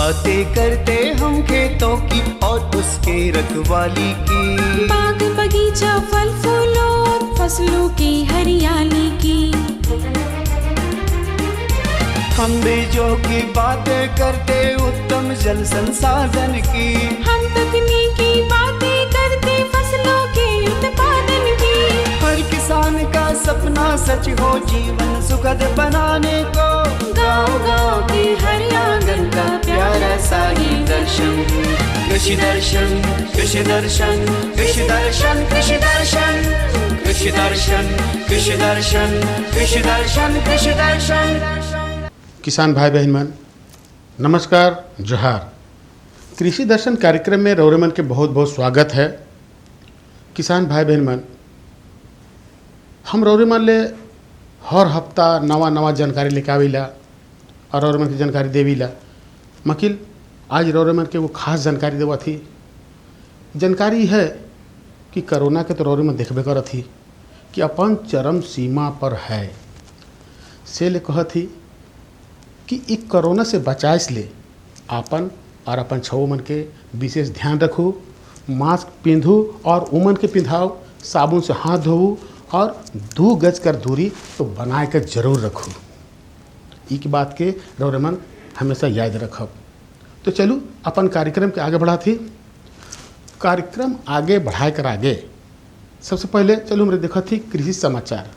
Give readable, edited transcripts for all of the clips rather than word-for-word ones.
बातें करते हम खेतों की और उसके रखवाली की, बाग बगीचा फल फूलों और फसलों की हरियाली की। हम बीजों की बातें करते उत्तम जल संसाधन की, हम तकनीकी बातें करते फसलों के उत्पादन की। हर किसान का सपना सच हो जीवन सुखद बनाने को, गाँव-गाँव के हर आंगन का प्यारा सा ही दर्शन। कृषि दर्शन, कृषि दर्शन, कृषि दर्शन, कृषि दर्शन, कृषि दर्शन, कृषि दर्शन, कृषि दर्शन, कृषि दर्शन। किसान भाई बहन मन नमस्कार, जोहार। कृषि दर्शन कार्यक्रम में रौरे मन के बहुत बहुत स्वागत है। किसान भाई बहन मन, हम रौरे मन ले हर हफ्ता नवा जानकारी लेके आविला और रौरे मन की जानकारी देविला। मकिल आज रौरे मन के वो खास जानकारी देवा थी। जानकारी है कि कोरोना के तो रौरे मन देखबे करत थी कि अपन चरम सीमा पर है। से ले कह थी कि एक कोरोना से बचाए ले आपन और अपन छो मन के विशेष ध्यान रखू, मास्क पिंधू और उमन के पिंधाओ, साबुन से हाथ धोऊ और 2 गज कर दूरी तो बनाए कर जरूर रखू। एक बात के रौरमन हमेशा याद रखब। तो चलू अपन कार्यक्रम के आगे बढ़ा थी। कार्यक्रम आगे बढ़ाए कर आगे सबसे पहले चलू मेरे देखा थी कृषि समाचार।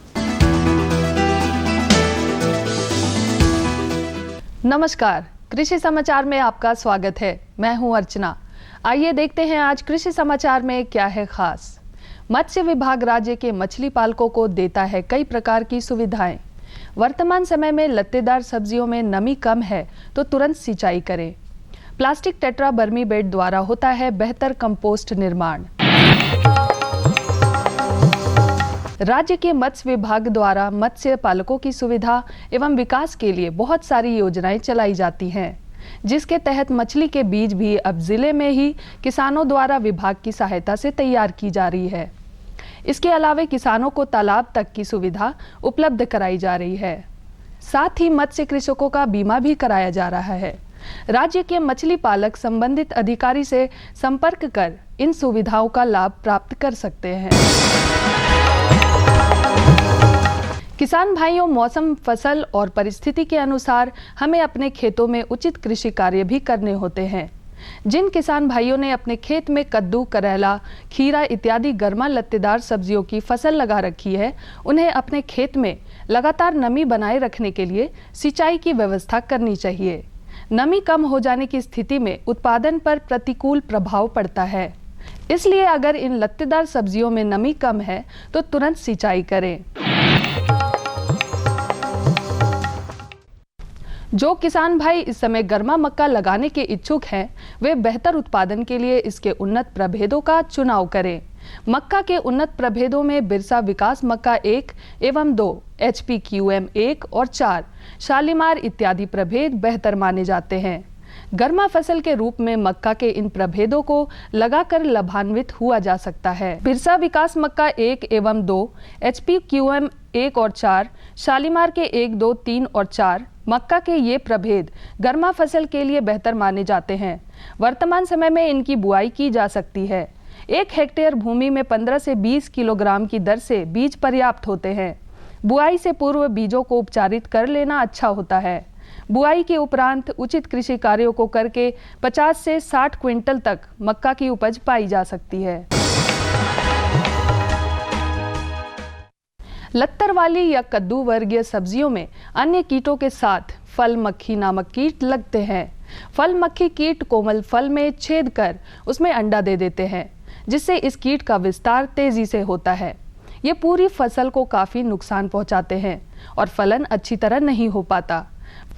नमस्कार, कृषि समाचार में आपका स्वागत है। मैं हूं अर्चना। आइए देखते हैं आज कृषि समाचार में क्या है खास। मत्स्य विभाग राज्य के मछली पालकों को देता है कई प्रकार की सुविधाएं। वर्तमान समय में लत्तेदार सब्जियों में नमी कम है तो तुरंत सिंचाई करें। प्लास्टिक टेट्रा बर्मी बेड द्वारा होता है बेहतर कंपोस्ट निर्माण। राज्य के मत्स्य विभाग द्वारा मत्स्य पालकों की सुविधा एवं विकास के लिए बहुत सारी योजनाएं चलाई जाती हैं, जिसके तहत मछली के बीज भी अब जिले में ही किसानों द्वारा विभाग की सहायता से तैयार की जा रही है। इसके अलावा किसानों को तालाब तक की सुविधा उपलब्ध कराई जा रही है। साथ ही मत्स्य कृषकों का बीमा भी कराया जा रहा है। राज्य के मछली पालक संबंधित अधिकारी से संपर्क कर इन सुविधाओं का लाभ प्राप्त कर सकते हैं। किसान भाइयों, मौसम, फसल और परिस्थिति के अनुसार हमें अपने खेतों में उचित कृषि कार्य भी करने होते हैं। जिन किसान भाइयों ने अपने खेत में कद्दू, करेला, खीरा इत्यादि गर्मा लत्तेदार सब्जियों की फसल लगा रखी है, उन्हें अपने खेत में लगातार नमी बनाए रखने के लिए सिंचाई की व्यवस्था करनी चाहिए। नमी कम हो जाने की स्थिति में उत्पादन पर प्रतिकूल प्रभाव पड़ता है। इसलिए अगर इन लत्तेदार सब्जियों में नमी कम है तो तुरंत सिंचाई करें। जो किसान भाई इस समय गर्मा मक्का लगाने के इच्छुक हैं, वे बेहतर उत्पादन के लिए इसके उन्नत प्रभेदों का चुनाव करें। मक्का के उन्नत प्रभेदों में बिरसा विकास मक्का 1 एवं 2, HPQM 1 और 4, शालीमार इत्यादि प्रभेद बेहतर माने जाते हैं। गर्मा फसल के रूप में मक्का के इन प्रभेदों को लगाकर लाभान्वित हुआ जा सकता है। बिरसा विकास मक्का 1 एवं 2, HPQM 1 और 4, शालीमार के 1, 2, 3 और 4 मक्का के ये प्रभेद गर्मा फसल के लिए बेहतर माने जाते हैं। वर्तमान समय में इनकी बुआई की जा सकती है। 1 हेक्टेयर भूमि में 15 से 20 किलोग्राम की दर से बीज पर्याप्त होते हैं। बुआई से पूर्व बीजों को उपचारित कर लेना अच्छा होता है। बुआई के उपरांत उचित कृषि कार्यों को करके 50 से 60 क्विंटल तक मक्का की उपज पाई जा सकती है। लत्तर वाली या कद्दू वर्गीय सब्जियों में अन्य कीटों के साथ फल मक्खी नामक कीट लगते हैं। फल मक्खी कीट कोमल फल में छेद कर उसमें अंडा दे देते हैं, जिससे इस कीट का विस्तार तेजी से होता है। ये पूरी फसल को काफी नुकसान पहुंचाते हैं और फलन अच्छी तरह नहीं हो पाता।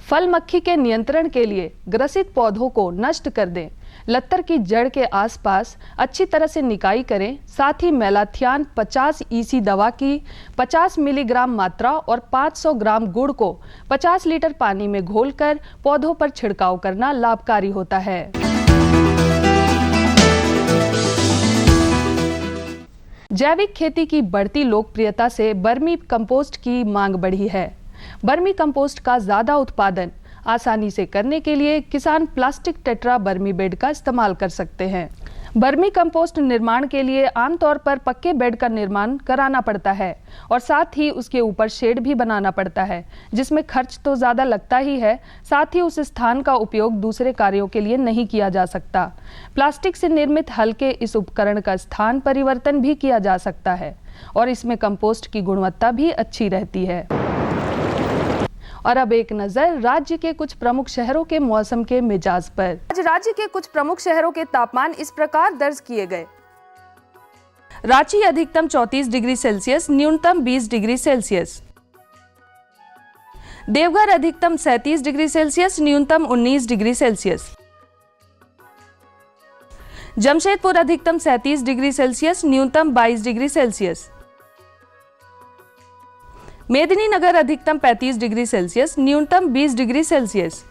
फल मक्खी के नियंत्रण के लिए ग्रसित पौधों को नष्ट कर दें। लत्तर की जड़ के आसपास अच्छी तरह से निकाई करें। साथ ही मेलाथियान 50 EC दवा की 50 मिलीग्राम मात्रा और 500 ग्राम गुड़ को 50 लीटर पानी में घोलकर पौधों पर छिड़काव करना लाभकारी होता है। जैविक खेती की बढ़ती लोकप्रियता से बर्मी कंपोस्ट की मांग बढ़ी है। बर्मी कंपोस्ट का ज्यादा उत्पादन आसानी से करने के लिए किसान प्लास्टिक टेट्रा बर्मी बेड का इस्तेमाल कर सकते हैं। बर्मी कंपोस्ट निर्माण के लिए आमतौर पर पक्के बेड का निर्माण कराना पड़ता है और साथ ही उसके ऊपर शेड भी बनाना पड़ता है, जिसमें खर्च तो ज़्यादा लगता ही है, साथ ही उस स्थान का उपयोग दूसरे कार्यों के लिए नहीं किया जा सकता। प्लास्टिक से निर्मित हल्के इस उपकरण का स्थान परिवर्तन भी किया जा सकता है और इसमें कंपोस्ट की गुणवत्ता भी अच्छी रहती है। और अब एक नजर राज्य के कुछ प्रमुख शहरों के मौसम के मिजाज पर। आज राज्य के कुछ प्रमुख शहरों के तापमान इस प्रकार दर्ज किए गए। रांची अधिकतम 34 डिग्री सेल्सियस, न्यूनतम 20 डिग्री सेल्सियस। देवघर अधिकतम 37 डिग्री सेल्सियस, न्यूनतम 19 डिग्री सेल्सियस। जमशेदपुर अधिकतम 37 डिग्री सेल्सियस, न्यूनतम 22 डिग्री सेल्सियस। मेदिनीनगर अधिकतम 35 डिग्री सेल्सियस, न्यूनतम 20 डिग्री सेल्सियस।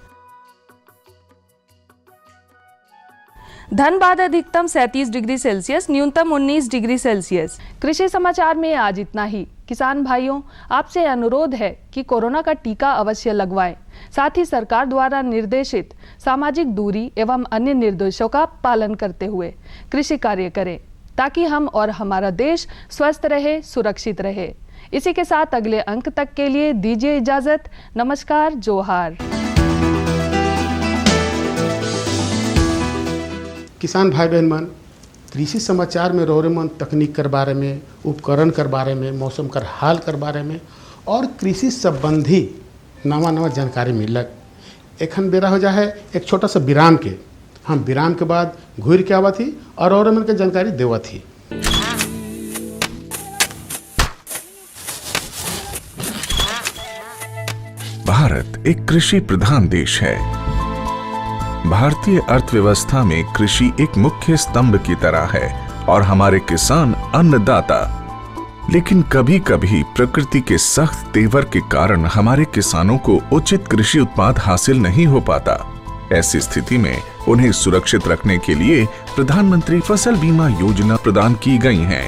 धनबाद अधिकतम 37 डिग्री सेल्सियस, न्यूनतम 19 डिग्री सेल्सियस। कृषि समाचार में आज इतना ही। किसान भाइयों, आपसे अनुरोध है कि कोरोना का टीका अवश्य लगवाएं। साथ ही सरकार द्वारा निर्देशित सामाजिक दूरी एवं अन्य निर्देशों का पालन करते हुए कृषि कार्य करें, ताकि हम और हमारा देश स्वस्थ रहे, सुरक्षित रहे। इसी के साथ अगले अंक तक के लिए दीजिए इजाजत। नमस्कार, जोहार। किसान भाई बहन मन, कृषि समाचार में रोरे मन तकनीक कर बारे में, उपकरण कर बारे में, मौसम कर हाल कर बारे में और कृषि संबंधी नवा जानकारी मिलक। एखन बेरा हो जाए एक छोटा सा विराम के। हम विराम के बाद घूर के आवा थी और रोरे मन के जानकारी देवा थी। भारत एक कृषि प्रधान देश है। भारतीय अर्थव्यवस्था में कृषि एक मुख्य स्तंभ की तरह है और हमारे किसान अन्नदाता। लेकिन कभी कभी प्रकृति के सख्त तेवर के कारण हमारे किसानों को उचित कृषि उत्पाद हासिल नहीं हो पाता। ऐसी स्थिति में उन्हें सुरक्षित रखने के लिए प्रधानमंत्री फसल बीमा योजना प्रदान की गई है।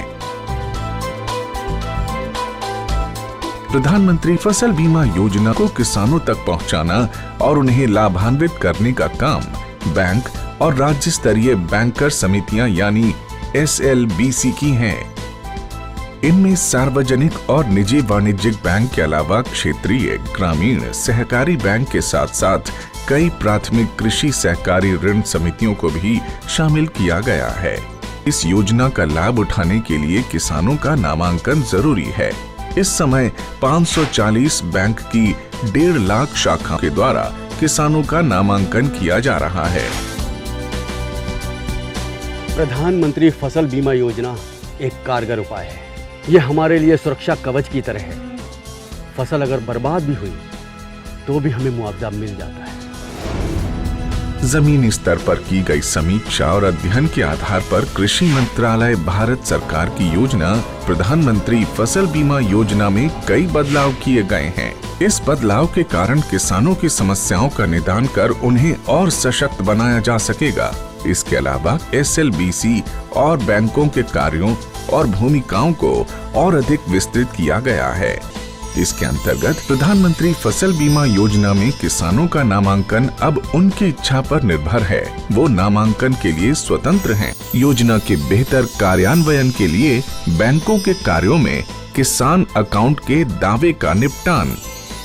प्रधानमंत्री फसल बीमा योजना को किसानों तक पहुंचाना और उन्हें लाभान्वित करने का काम बैंक और राज्य स्तरीय बैंकर समितियां यानी SLBC की हैं। इनमें सार्वजनिक और निजी वाणिज्यिक बैंक के अलावा क्षेत्रीय, ग्रामीण, सहकारी बैंक के साथ साथ कई प्राथमिक कृषि सहकारी ऋण समितियों को भी शामिल किया गया है। इस योजना का लाभ उठाने के लिए किसानों का नामांकन जरूरी है। इस समय 540 बैंक की 1.5 लाख शाखाओं के द्वारा किसानों का नामांकन किया जा रहा है। प्रधानमंत्री फसल बीमा योजना एक कारगर उपाय है। ये हमारे लिए सुरक्षा कवच की तरह है। फसल अगर बर्बाद भी हुई तो भी हमें मुआवजा मिल जाता है। जमीनी स्तर पर की गई समीक्षा और अध्ययन के आधार पर कृषि मंत्रालय भारत सरकार की योजना प्रधानमंत्री फसल बीमा योजना में कई बदलाव किए गए हैं। इस बदलाव के कारण किसानों की समस्याओं का निदान कर उन्हें और सशक्त बनाया जा सकेगा। इसके अलावा SLBC और बैंकों के कार्यों और भूमिकाओं को और अधिक विस्तृत किया गया है। इसके अंतर्गत प्रधानमंत्री फसल बीमा योजना में किसानों का नामांकन अब उनकी इच्छा पर निर्भर है। वो नामांकन के लिए स्वतंत्र हैं। योजना के बेहतर कार्यान्वयन के लिए बैंकों के कार्यों में किसान अकाउंट के दावे का निपटान,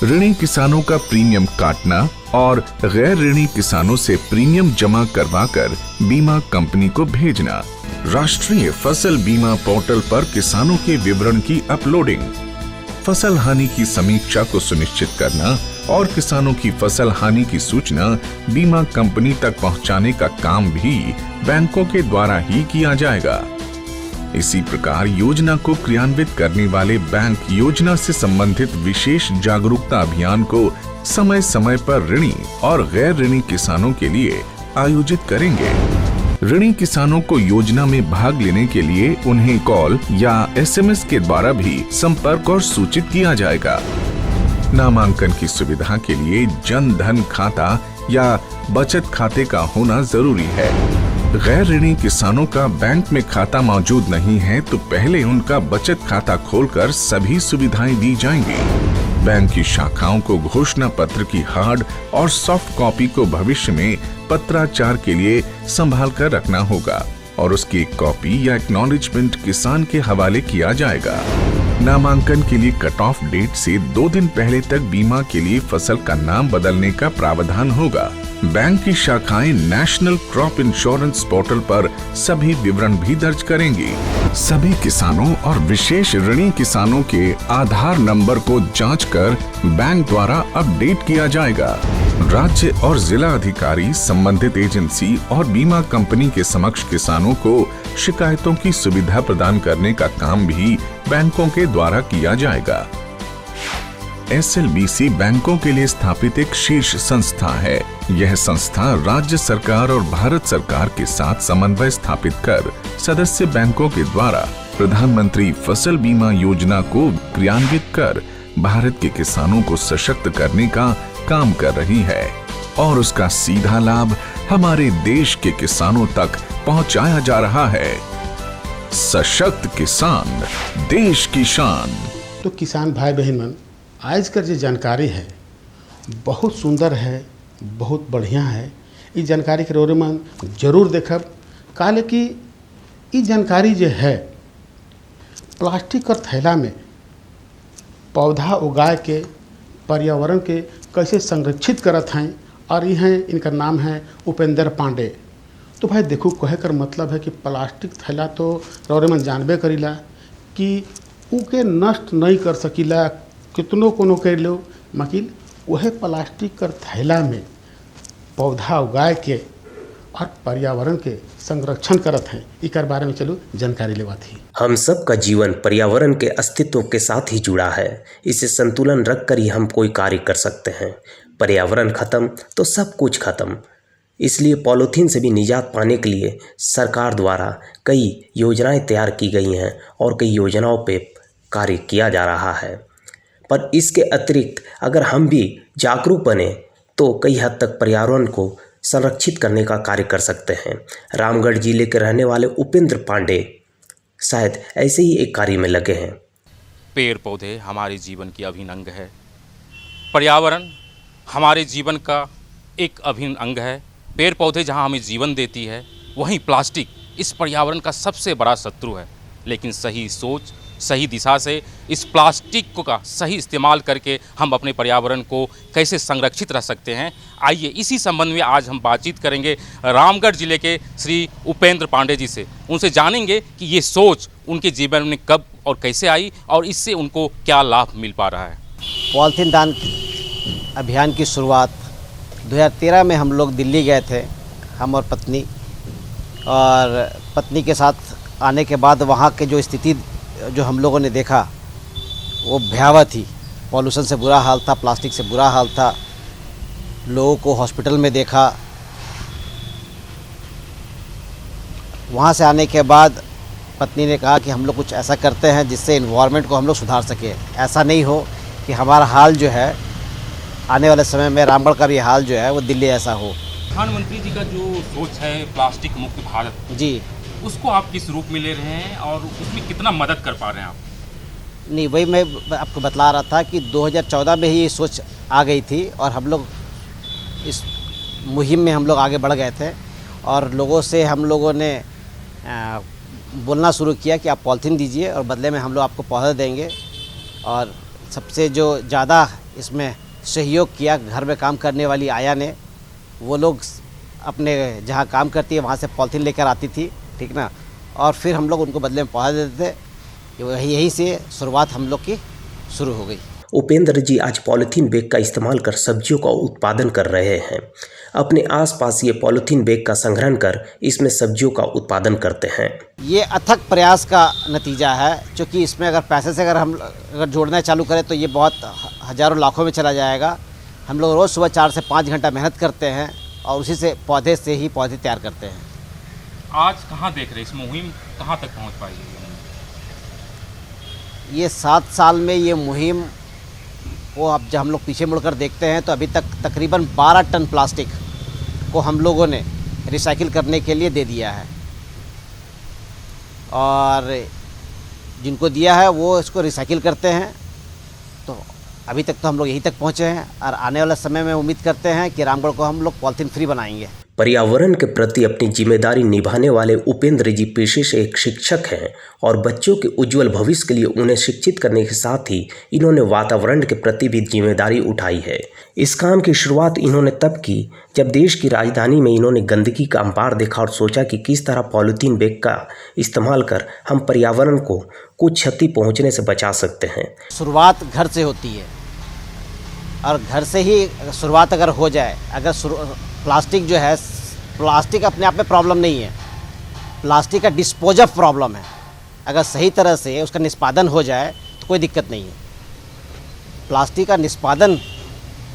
ऋणी किसानों का प्रीमियम काटना और गैर ऋणी किसानों से प्रीमियम जमा करवाकर बीमा कंपनी को भेजना, राष्ट्रीय फसल बीमा पोर्टल पर किसानों के विवरण की अपलोडिंग, फसल हानि की समीक्षा को सुनिश्चित करना और किसानों की फसल हानि की सूचना बीमा कंपनी तक पहुंचाने का काम भी बैंकों के द्वारा ही किया जाएगा। इसी प्रकार योजना को क्रियान्वित करने वाले बैंक योजना से संबंधित विशेष जागरूकता अभियान को समय समय पर ऋणी और गैर ऋणी किसानों के लिए आयोजित करेंगे। ऋणी किसानों को योजना में भाग लेने के लिए उन्हें कॉल या SMS के द्वारा भी संपर्क और सूचित किया जाएगा। नामांकन की सुविधा के लिए जन धन खाता या बचत खाते का होना जरूरी है। गैर ऋणी किसानों का बैंक में खाता मौजूद नहीं है तो पहले उनका बचत खाता खोलकर सभी सुविधाएं दी जाएंगी। बैंक की शाखाओं को घोषणा पत्र की हार्ड और सॉफ्ट कॉपी को भविष्य में पत्राचार के लिए संभाल कर रखना होगा और उसकी एक कॉपी या एक्नॉलेजमेंट किसान के हवाले किया जाएगा। नामांकन के लिए कट ऑफ डेट से 2 दिन पहले तक बीमा के लिए फसल का नाम बदलने का प्रावधान होगा। बैंक की शाखाएं नेशनल क्रॉप इंश्योरेंस पोर्टल पर सभी विवरण भी दर्ज करेंगी। सभी किसानों और विशेष ऋणी किसानों के आधार नंबर को जांचकर बैंक द्वारा अपडेट किया जाएगा। राज्य और जिला अधिकारी संबंधित एजेंसी और बीमा कंपनी के समक्ष किसानों को शिकायतों की सुविधा प्रदान करने का काम भी बैंकों के द्वारा किया जाएगा। SLBC बैंकों के लिए स्थापित एक शीर्ष संस्था है। यह संस्था राज्य सरकार और भारत सरकार के साथ समन्वय स्थापित कर सदस्य बैंकों के द्वारा प्रधानमंत्री फसल बीमा योजना को क्रियान्वित कर भारत के किसानों को सशक्त करने का काम कर रही है और उसका सीधा लाभ हमारे देश के किसानों तक पहुंचाया जा रहा है। सशक्त किसान, देश की शान। तो किसान भाई बहन मन, आज कर जो जानकारी है बहुत सुंदर है, बहुत बढ़िया है। इस जानकारी के रोरे मन जरूर देखब, काले कि ये जानकारी जो है प्लास्टिक और थैला में पौधा उगाए के पर्यावरण के कैसे संरक्षित करत हैं, और यह इनका नाम है उपेंद्र पांडे। तो भाई देखो, कहे कर मतलब है कि प्लास्टिक थैला तो रोरे मन जानबे करीला कि उके नष्ट नहीं कर सकीला, कितनो कोनो कर लो, मकिल वह प्लास्टिक कर थैला में पौधा उगाए के और पर्यावरण के संरक्षण करत हैं। इकर बारे में चलो जानकारी लेवा थी। हम सब का जीवन पर्यावरण के अस्तित्व के साथ ही जुड़ा है। इसे संतुलन रख कर ही हम कोई कार्य कर सकते हैं। पर्यावरण खत्म तो सब कुछ खत्म। इसलिए पॉलीथीन से भी निजात पाने के लिए सरकार द्वारा कई योजनाएं तैयार की गई हैं और कई योजनाओं पे कार्य किया जा रहा है। पर इसके अतिरिक्त अगर हम भी जागरूक बने तो कई हद तक पर्यावरण को संरक्षित करने का कार्य कर सकते हैं। रामगढ़ जिले के रहने वाले उपेंद्र पांडे शायद ऐसे ही एक कार्य में लगे हैं। पेड़ पौधे हमारे जीवन की अभिन्न अंग है। पर्यावरण हमारे जीवन का एक अभिन्न अंग है। पेड़ पौधे जहां हमें जीवन देती है, वहीं प्लास्टिक इस पर्यावरण का सबसे बड़ा शत्रु है। लेकिन सही सोच, सही दिशा से इस प्लास्टिक का सही इस्तेमाल करके हम अपने पर्यावरण को कैसे संरक्षित रख सकते हैं, आइए इसी संबंध में आज हम बातचीत करेंगे रामगढ़ जिले के श्री उपेंद्र पांडे जी से। उनसे जानेंगे कि ये सोच उनके जीवन में कब और कैसे आई और इससे उनको क्या लाभ मिल पा रहा है। पॉलीथीन दान अभियान की शुरुआत 2013 में हम लोग दिल्ली गए थे, हम और पत्नी। और पत्नी के साथ आने के बाद वहाँ के जो स्थिति जो हम लोगों ने देखा वो भयावह थी। पॉल्यूशन से बुरा हाल था, प्लास्टिक से बुरा हाल था। लोगों को हॉस्पिटल में देखा। वहाँ से आने के बाद पत्नी ने कहा कि हम लोग कुछ ऐसा करते हैं जिससे इन्वायरमेंट को हम लोग सुधार सकें। ऐसा नहीं हो कि हमारा हाल जो है आने वाले समय में रामगढ़ का भी हाल जो है वो दिल्ली ऐसा हो। प्रधानमंत्री जी का जो सोच है प्लास्टिक मुक्त भारत जी, उसको आप किस रूप में ले रहे हैं और उसमें कितना मदद कर पा रहे हैं आप? नहीं, वही मैं आपको बतला रहा था कि 2014 में ही ये सोच आ गई थी और हम लोग इस मुहिम में हम लोग आगे बढ़ गए थे और लोगों से हम लोगों ने बोलना शुरू किया कि आप पॉलीथीन दीजिए और बदले में हम लोग आपको पौधा देंगे। और सबसे जो ज़्यादा इसमें सहयोग किया घर में काम करने वाली आया ने, वो लोग अपने जहाँ काम करती है वहाँ से पॉलीथीन लेकर आती थी, ठीक ना, और फिर हम लोग उनको बदले में पौधा देते थे। यहीं से शुरुआत हम लोग की शुरू हो गई। उपेंद्र जी आज पॉलीथीन बैग का इस्तेमाल कर सब्जियों का उत्पादन कर रहे हैं। अपने आसपास ये पॉलीथीन बैग का संग्रहण कर इसमें सब्जियों का उत्पादन करते हैं। ये अथक प्रयास का नतीजा है, क्योंकि इसमें अगर पैसे से अगर जोड़ना चालू करें तो ये बहुत हज़ारों लाखों में चला जाएगा। हम लोग रोज़ सुबह 4 से 5 घंटा मेहनत करते हैं और उसी से पौधे तैयार करते हैं। आज कहाँ देख रहे हैं इस मुहिम कहाँ तक पहुँच पाई है? ये 7 साल में ये मुहिम वो अब जब हम लोग पीछे मुड़कर देखते हैं तो अभी तक तकरीबन 12 टन प्लास्टिक को हम लोगों ने रिसाइकिल करने के लिए दे दिया है और जिनको दिया है वो इसको रिसाइकिल करते हैं। तो अभी तक तो हम लोग यहीं तक पहुँचे हैं और आने वाले समय में उम्मीद करते हैं कि रामगढ़ को हम लोग पॉलीथीन फ्री बनाएंगे। पर्यावरण के प्रति अपनी जिम्मेदारी निभाने वाले उपेंद्र जी पेशे से एक शिक्षक हैं और बच्चों के उज्जवल भविष्य के लिए उन्हें शिक्षित करने के साथ ही इन्होंने वातावरण के प्रति भी जिम्मेदारी उठाई है। इस काम की शुरुआत इन्होंने तब की जब देश की राजधानी में इन्होंने गंदगी का अंपार देखा और सोचा कि किस तरह पॉलीथीन बैग का इस्तेमाल कर हम पर्यावरण को कुछ क्षति पहुँचने से बचा सकते हैं। शुरुआत घर से होती है और घर से ही शुरुआत अगर हो जाए, अगर प्लास्टिक जो है, प्लास्टिक अपने आप में प्रॉब्लम नहीं है, प्लास्टिक का डिस्पोजल प्रॉब्लम है। अगर सही तरह से उसका निष्पादन हो जाए तो कोई दिक्कत नहीं है। प्लास्टिक का निष्पादन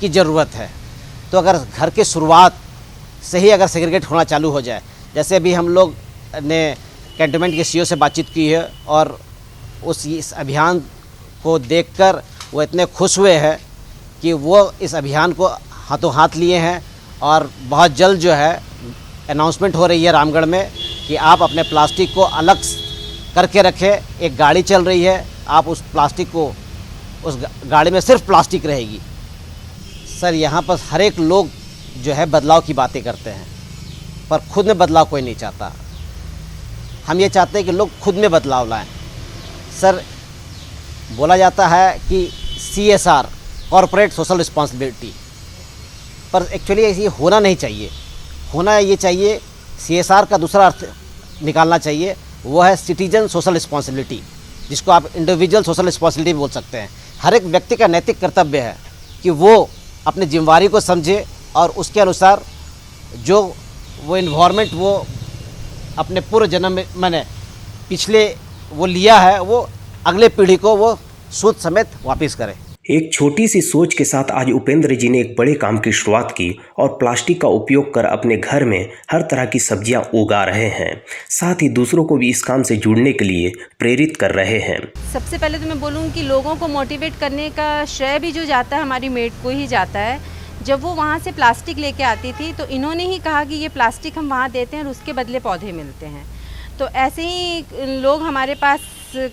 की ज़रूरत है। तो अगर घर के शुरुआत से ही अगर सेग्रीगेट होना चालू हो जाए, जैसे अभी हम लोग ने कैंटोनमेंट के सीईओ से बातचीत की है और इस अभियान को देखकर वो इतने खुश हुए हैं कि वो इस अभियान को हाथों हाथ लिए हैं और बहुत जल्द जो है अनाउंसमेंट हो रही है रामगढ़ में कि आप अपने प्लास्टिक को अलग करके रखें। एक गाड़ी चल रही है, आप उस प्लास्टिक को, उस गाड़ी में सिर्फ प्लास्टिक रहेगी। सर, यहाँ पर हर एक लोग जो है बदलाव की बातें करते हैं पर खुद में बदलाव कोई नहीं चाहता। हम ये चाहते हैं कि लोग खुद में बदलाव लाएं। सर, बोला जाता है कि CSR, कॉर्पोरेट सोशल रिस्पॉन्सिबिलिटी, पर एक्चुअली ये होना नहीं चाहिए। होना ये चाहिए, CSR का दूसरा अर्थ निकालना चाहिए, वो है सिटीजन सोशल रिस्पॉन्सिबिलिटी, जिसको आप इंडिविजुअल सोशल रिस्पॉन्सिबिलिटी बोल सकते हैं। हर एक व्यक्ति का नैतिक कर्तव्य है कि वो अपनी जिम्मेवारी को समझे और उसके अनुसार जो वो इन्वायरमेंट वो अपने पूर्व जन्म में मैंने पिछले वो लिया है, वो अगले पीढ़ी को वो सूद समेत वापस करे। एक छोटी सी सोच के साथ आज उपेंद्र जी ने एक बड़े काम की शुरुआत की और प्लास्टिक का उपयोग कर अपने घर में हर तरह की सब्जियां उगा रहे हैं। साथ ही दूसरों को भी इस काम से जुड़ने के लिए प्रेरित कर रहे हैं। सबसे पहले तो मैं बोलूँ कि लोगों को मोटिवेट करने का श्रेय भी जो जाता है हमारी मेट को ही जाता है। जब वो वहाँ से प्लास्टिक लेके आती थी तो इन्होंने ही कहा कि ये प्लास्टिक हम वहाँ देते हैं और उसके बदले पौधे मिलते हैं। तो ऐसे ही लोग हमारे पास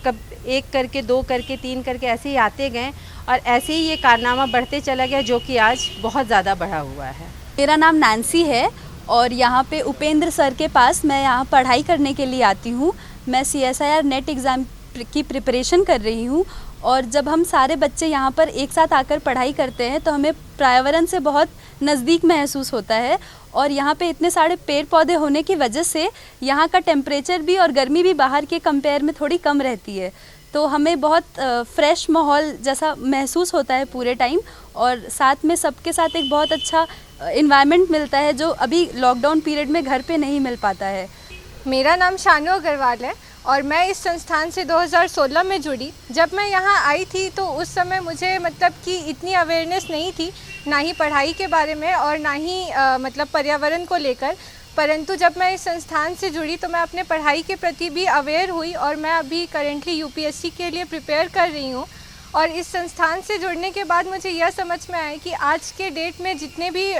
कब 1 करके 2 करके 3 करके ऐसे ही आते गए और ऐसे ही ये कारनामा बढ़ते चला गया, जो कि आज बहुत ज़्यादा बढ़ा हुआ है। मेरा नाम नैन्सी है और यहाँ पे उपेंद्र सर के पास मैं यहाँ पढ़ाई करने के लिए आती हूँ। मैं CSIR नेट एग्ज़ाम की प्रिपरेशन कर रही हूँ और जब हम सारे बच्चे यहाँ पर एक साथ आकर पढ़ाई करते हैं तो हमें पर्यावरण से बहुत नज़दीक महसूस होता है। और यहाँ पे इतने सारे पेड़ पौधे होने की वजह से यहाँ का टेम्परेचर भी और गर्मी भी बाहर के कंपेयर में थोड़ी कम रहती है। तो हमें बहुत फ्रेश माहौल जैसा महसूस होता है पूरे टाइम और साथ में सबके साथ एक बहुत अच्छा इन्वायरमेंट मिलता है जो अभी लॉकडाउन पीरियड में घर पे नहीं मिल पाता है। मेरा नाम शानू अग्रवाल है और मैं इस संस्थान से 2016 में जुड़ी। जब मैं यहाँ आई थी तो उस समय मुझे मतलब कि इतनी अवेयरनेस नहीं थी, ना ही पढ़ाई के बारे में और ना ही मतलब पर्यावरण को लेकर। परंतु जब मैं इस संस्थान से जुड़ी तो मैं अपने पढ़ाई के प्रति भी अवेयर हुई और मैं अभी करेंटली UPSC के लिए प्रिपेयर कर रही हूँ। और इस संस्थान से जुड़ने के बाद मुझे यह समझ में आया कि आज के डेट में जितने भी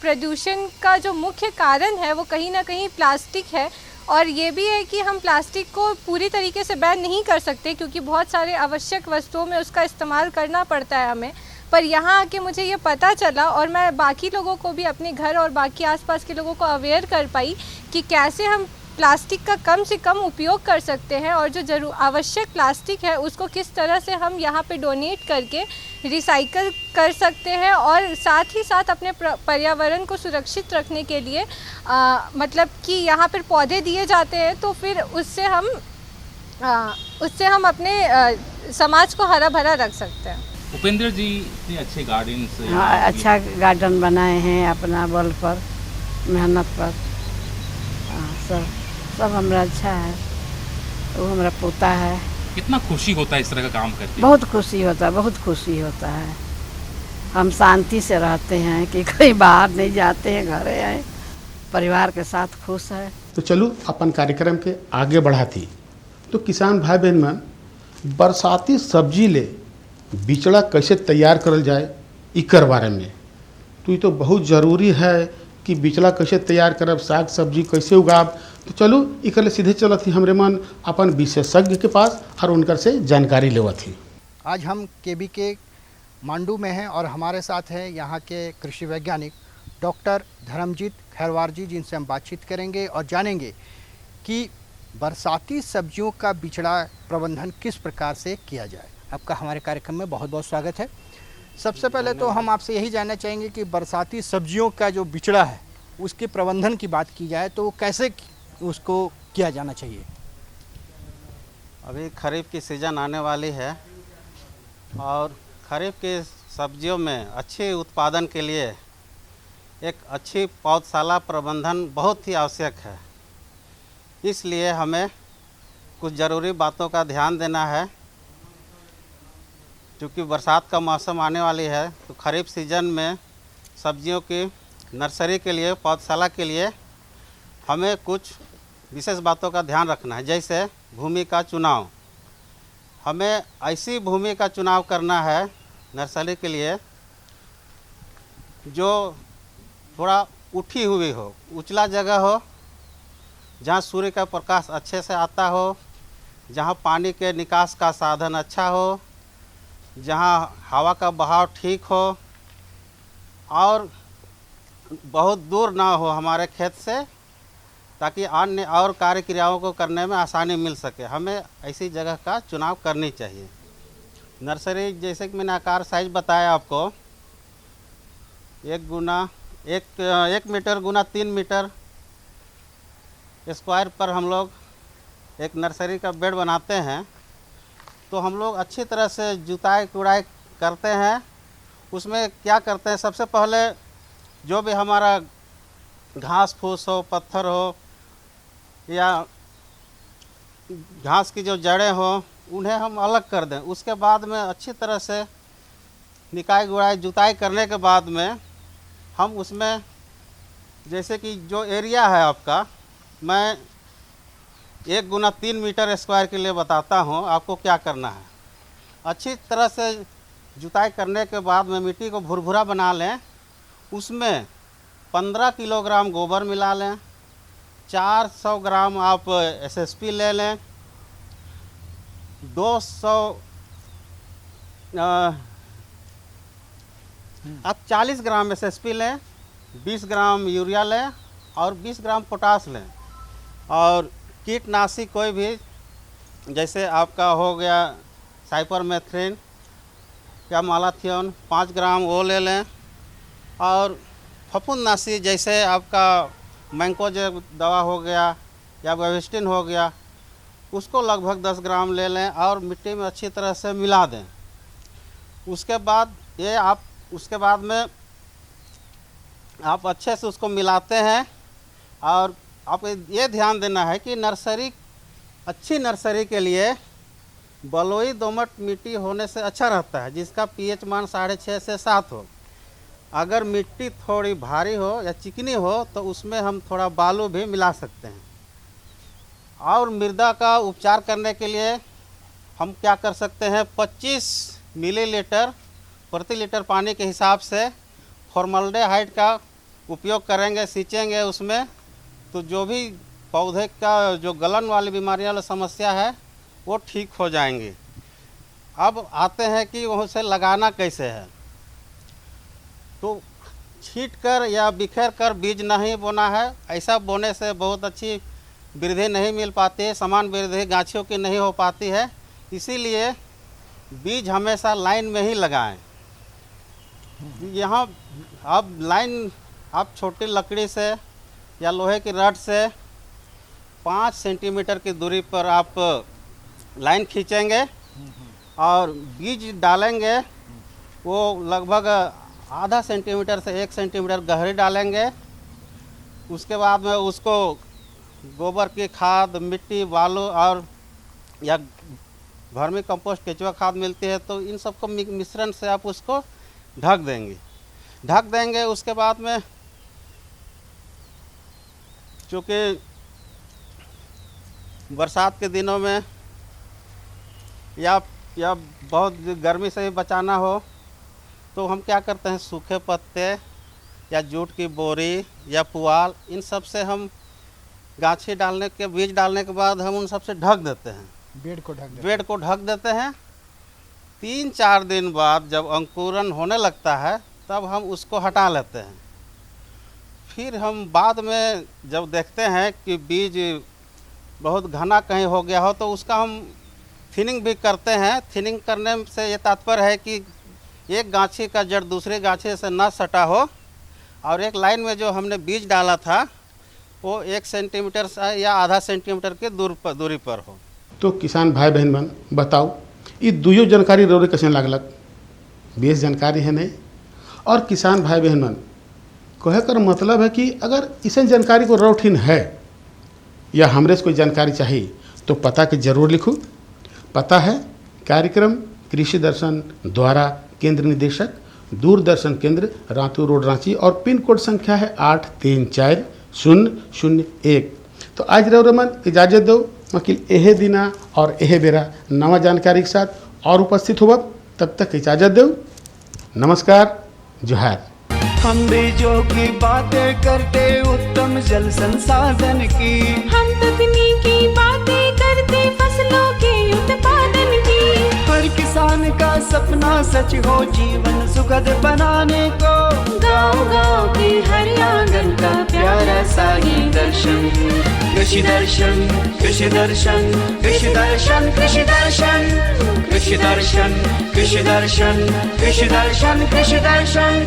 प्रदूषण का जो मुख्य कारण है वो कहीं ना कहीं प्लास्टिक है। और ये भी है कि हम प्लास्टिक को पूरी तरीके से बैन नहीं कर सकते क्योंकि बहुत सारे आवश्यक वस्तुओं में उसका इस्तेमाल करना पड़ता है हमें। पर यहाँ आके मुझे ये पता चला और मैं बाकी लोगों को भी, अपने घर और बाकी आसपास के लोगों को अवेयर कर पाई कि कैसे हम प्लास्टिक का कम से कम उपयोग कर सकते हैं और जो आवश्यक प्लास्टिक है उसको किस तरह से हम यहाँ पे डोनेट करके रिसाइकल कर सकते हैं। और साथ ही साथ अपने पर्यावरण को सुरक्षित रखने के लिए मतलब कि यहाँ पर पौधे दिए जाते हैं तो फिर उससे हम अपने समाज को हरा भरा रख सकते हैं। उपेंद्र जी इतने अच्छे गार्डन से अच्छा गार्डन बनाए हैं अपना बल पर, मेहनत पर। सब हमारा अच्छा है। वो हमारा पोता है। कितना खुशी होता है इस तरह का काम करके? बहुत खुशी होता है, बहुत खुशी होता है। हम शांति से रहते हैं कि कहीं बाहर नहीं जाते हैं, घरे आए परिवार के साथ खुश है। तो चलो अपन कार्यक्रम के आगे बढ़ाती। तो किसान भाई बहन मन, बरसाती सब्जी ले बिचड़ा कैसे तैयार करल जाए इकर बारे में तो ये तो बहुत ज़रूरी है कि बिचड़ा कैसे तैयार करब, साग सब्जी कैसे उगाब। तो चलो इकर सीधे चलत ही हमरे मन अपन विशेषज्ञ के पास और उनकर से जानकारी लेवत ही। आज हम KBK मांडू में हैं और हमारे साथ हैं यहाँ के कृषि वैज्ञानिक डॉक्टर धर्मजीत खैरवार जी, जिनसे हम बातचीत करेंगे और जानेंगे कि बरसाती सब्जियों का बिचड़ा प्रबंधन किस प्रकार से किया जाए। आपका हमारे कार्यक्रम में बहुत बहुत स्वागत है। सबसे पहले तो हम आपसे यही जानना चाहेंगे कि बरसाती सब्जियों का जो बिचड़ा है उसके प्रबंधन की बात की जाए तो कैसे उसको किया जाना चाहिए। अभी खरीफ की सीज़न आने वाली है और खरीफ की सब्जियों में अच्छे उत्पादन के लिए एक अच्छी पौधशाला प्रबंधन बहुत ही आवश्यक है। इसलिए हमें कुछ ज़रूरी बातों का ध्यान देना है। क्योंकि बरसात का मौसम आने वाली है तो खरीफ सीज़न में सब्जियों की नर्सरी के लिए, पौधशाला के लिए हमें कुछ विशेष बातों का ध्यान रखना है। जैसे भूमि का चुनाव, हमें ऐसी भूमि का चुनाव करना है नर्सरी के लिए जो थोड़ा उठी हुई हो, उचला जगह हो, जहाँ सूर्य का प्रकाश अच्छे से आता हो, जहाँ पानी के निकास का साधन अच्छा हो, जहाँ हवा का बहाव ठीक हो और बहुत दूर ना हो हमारे खेत से, ताकि अन्य और कार्य क्रियाओं को करने में आसानी मिल सके। हमें ऐसी जगह का चुनाव करनी चाहिए। नर्सरी जैसे कि मैंने आकार साइज बताया आपको, 1 मीटर गुना 3 मीटर स्क्वायर पर हम लोग एक नर्सरी का बेड बनाते हैं। तो हम लोग अच्छी तरह से जुताई कुड़ाई करते हैं। उसमें क्या करते हैं, सबसे पहले जो भी हमारा घास फूस हो, पत्थर हो या घास की जो जड़ें हो, उन्हें हम अलग कर दें। उसके बाद में अच्छी तरह से निकाई गुड़ाई जुताई करने के बाद में हम उसमें, जैसे कि जो एरिया है आपका, मैं 1 गुना 3 मीटर स्क्वायर के लिए बताता हूँ आपको क्या करना है। अच्छी तरह से जुताई करने के बाद में मिट्टी को भुरभुरा बना लें। उसमें 15 किलोग्राम गोबर मिला लें, 400 ग्राम आप SSP ले लें, 200 आप 40 ग्राम SSP लें, 20 ग्राम यूरिया लें और 20 ग्राम पोटास लें। और कीटनाशी कोई भी, जैसे आपका हो गया साइपरमेथ्रिन या मालाथियन, 5 ग्राम वो ले लें। और फफूंदनाशी जैसे आपका मैंकोजेब दवा हो गया या वेविस्टिन हो गया, उसको लगभग 10 ग्राम ले लें और मिट्टी में अच्छी तरह से मिला दें। उसके बाद में आप अच्छे से उसको मिलाते हैं। और आप ये ध्यान देना है कि अच्छी नर्सरी के लिए बलुई दोमट मिट्टी होने से अच्छा रहता है, जिसका pH मान 6.5 से 7 हो। अगर मिट्टी थोड़ी भारी हो या चिकनी हो तो उसमें हम थोड़ा बालू भी मिला सकते हैं। और मृदा का उपचार करने के लिए हम क्या कर सकते हैं, 25 मिलीलीटर प्रति लीटर पानी के हिसाब से फॉर्मल्डेहाइड का उपयोग करेंगे, सींचेंगे उसमें। तो जो भी पौधे का जो गलन वाली बीमारियां वाली समस्या है वो ठीक हो जाएंगी। अब आते हैं कि उसे लगाना कैसे है। तो छींट कर या बिखेर कर बीज नहीं बोना है। ऐसा बोने से बहुत अच्छी वृद्धि नहीं मिल पाती है, समान वृद्धि गाछियों की नहीं हो पाती है। इसीलिए बीज हमेशा लाइन में ही लगाएं। यहाँ अब लाइन आप छोटी लकड़ी से या लोहे की रड से 5 सेंटीमीटर की दूरी पर आप लाइन खींचेंगे और बीज डालेंगे। वो लगभग आधा सेंटीमीटर से 1 सेंटीमीटर गहरी डालेंगे। उसके बाद में उसको गोबर की खाद, मिट्टी, बालू और या वर्मी कंपोस्ट, केचुआ खाद मिलती है, तो इन सबको मिश्रण से आप उसको ढक देंगे। उसके बाद में चूँकि बरसात के दिनों में या बहुत गर्मी से भी बचाना हो तो हम क्या करते हैं, सूखे पत्ते या जूट की बोरी या पुआल, इन सब से हम गाछी डालने के बीज डालने के बाद हम उन सब से ढक देते हैं। बेड को ढक देते हैं। 3-4 दिन बाद जब अंकुरन होने लगता है तब हम उसको हटा लेते हैं। फिर हम बाद में जब देखते हैं कि बीज बहुत घना कहीं हो गया हो तो उसका हम थिनिंग भी करते हैं। थिनिंग करने से ये तात्पर्य है कि एक गांछी का जड़ दूसरे गांछी से न सटा हो और एक लाइन में जो हमने बीज डाला था वो 1 सेंटीमीटर या आधा सेंटीमीटर के दूरी पर हो। तो किसान भाई बहन मन बताओ, ये दुयो जानकारी रोरे कैसे लागलक? बेस जानकारी है नहीं। और किसान भाई बहन मन कहे कर मतलब है कि अगर इस जानकारी को रौठिन है या हमरे से कोई जानकारी चाहिए तो पता के जरूर लिखूँ। पता है कार्यक्रम कृषि दर्शन द्वारा केंद्र निदेशक दूरदर्शन केंद्र रातू रोड रांची और पिन कोड संख्या है 834001। तो आज रौरमन इजाज़त दो वकील एहे दिना और एहे बेरा नवा जानकारी के साथ और उपस्थित होब। तब तक इजाज़त दो। नमस्कार, जोहार। हम बीजों की बातें करते उत्तम जल संसाधन की, हम तकनीकी बातें करते फसलों के उत्पादन की। हर किसान का सपना सच हो जीवन सुखद बनाने को, गाँव-गाँव के हर आंगन का प्यारा सा ये दर्शन। कृषि दर्शन, कृषि दर्शन, कृषि दर्शन, कृषि दर्शन, कृषि दर्शन, कृषि दर्शन, कृषि दर्शन, कृषि दर्शन।